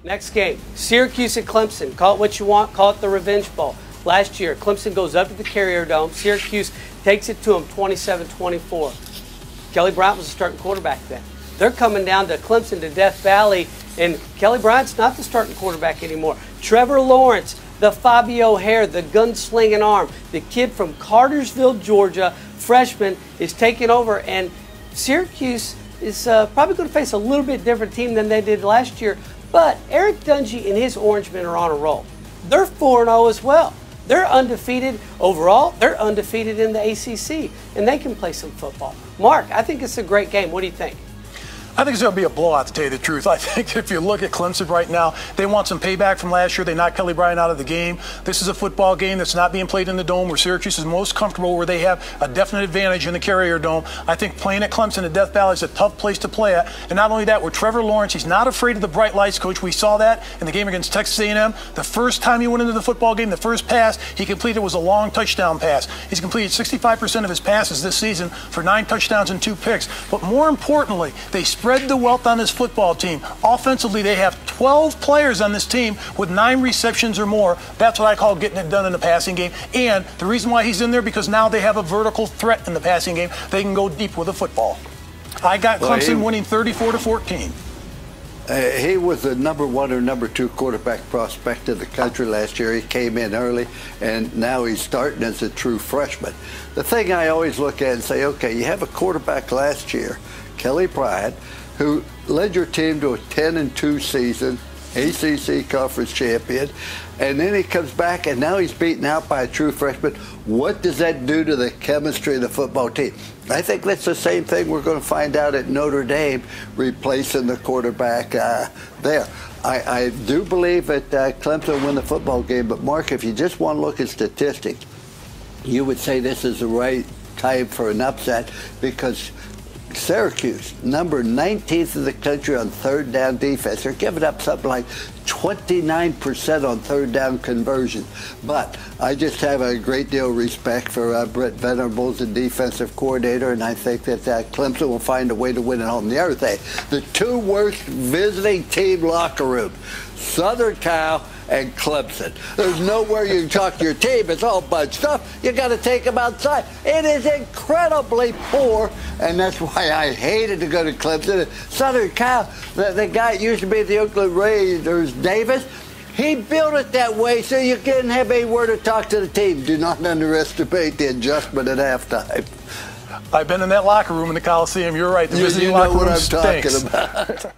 Next game, Syracuse and Clemson. Call it what you want. Call it the Revenge Bowl. Last year, Clemson goes up to the Carrier Dome. Syracuse takes it to them 27-24. Kelly Bryant was the starting quarterback then. They're coming down to Clemson to Death Valley, and Kelly Bryant's not the starting quarterback anymore. Trevor Lawrence, the Fabio Hare, the gunslinging arm, the kid from Cartersville, Georgia, freshman, is taking over, and Syracuse is probably going to face a little bit different team than they did last year. But Eric Dungy and his Orangemen are on a roll. They're 4-0 as well. They're undefeated overall. They're undefeated in the ACC, and they can play some football. Mark, I think it's a great game. What do you think? I think it's going to be a blowout, to tell you the truth. I think if you look at Clemson right now, they want some payback from last year. They knocked Kelly Bryant out of the game. This is a football game that's not being played in the Dome, where Syracuse is most comfortable, where they have a definite advantage in the Carrier Dome. I think playing at Clemson at Death Valley is a tough place to play at. And not only that, with Trevor Lawrence, he's not afraid of the bright lights, Coach. We saw that in the game against Texas A&M. The first time he went into the football game, the first pass he completed was a long touchdown pass. He's completed 65% of his passes this season for 9 touchdowns and 2 picks. But more importantly, they spread the wealth on this football team. Offensively, they have 12 players on this team with 9 receptions or more. That's what I call getting it done in the passing game. And the reason why he's in there, because now they have a vertical threat in the passing game. They can go deep with the football. I got Clemson winning 34-14. He was the #1 or #2 quarterback prospect in the country last year. He came in early, and now he's starting as a true freshman. The thing I always look at and say, okay, you have a quarterback last year, Kelly Bryant, who led your team to a 10-2 season, ACC conference champion, and then he comes back and now he's beaten out by a true freshman. What does that do to the chemistry of the football team? I think that's the same thing we're going to find out at Notre Dame, replacing the quarterback there. I do believe that Clemson will win the football game, but Mark, if you just want to look at statistics, you would say this is the right time for an upset, because Syracuse, number 19th in the country on third down defense. They're giving up something like 29% on third down conversion. But I just have a great deal of respect for Brett Venables, the defensive coordinator, and I think that Clemson will find a way to win at home. The other thing, the 2 worst visiting team locker room, Southern Cal and Clemson. There's nowhere you can talk to your team. It's all bunched up. You got to take them outside. It is incredibly poor, and that's why I hated to go to Clemson. Southern Cal, the guy used to be at the Oakland Raiders, Davis, he built it that way so you couldn't have anywhere to talk to the team. Do not underestimate the adjustment at halftime. I've been in that locker room in the Coliseum. You're right. The visiting locker room stinks. You know what I'm talking about.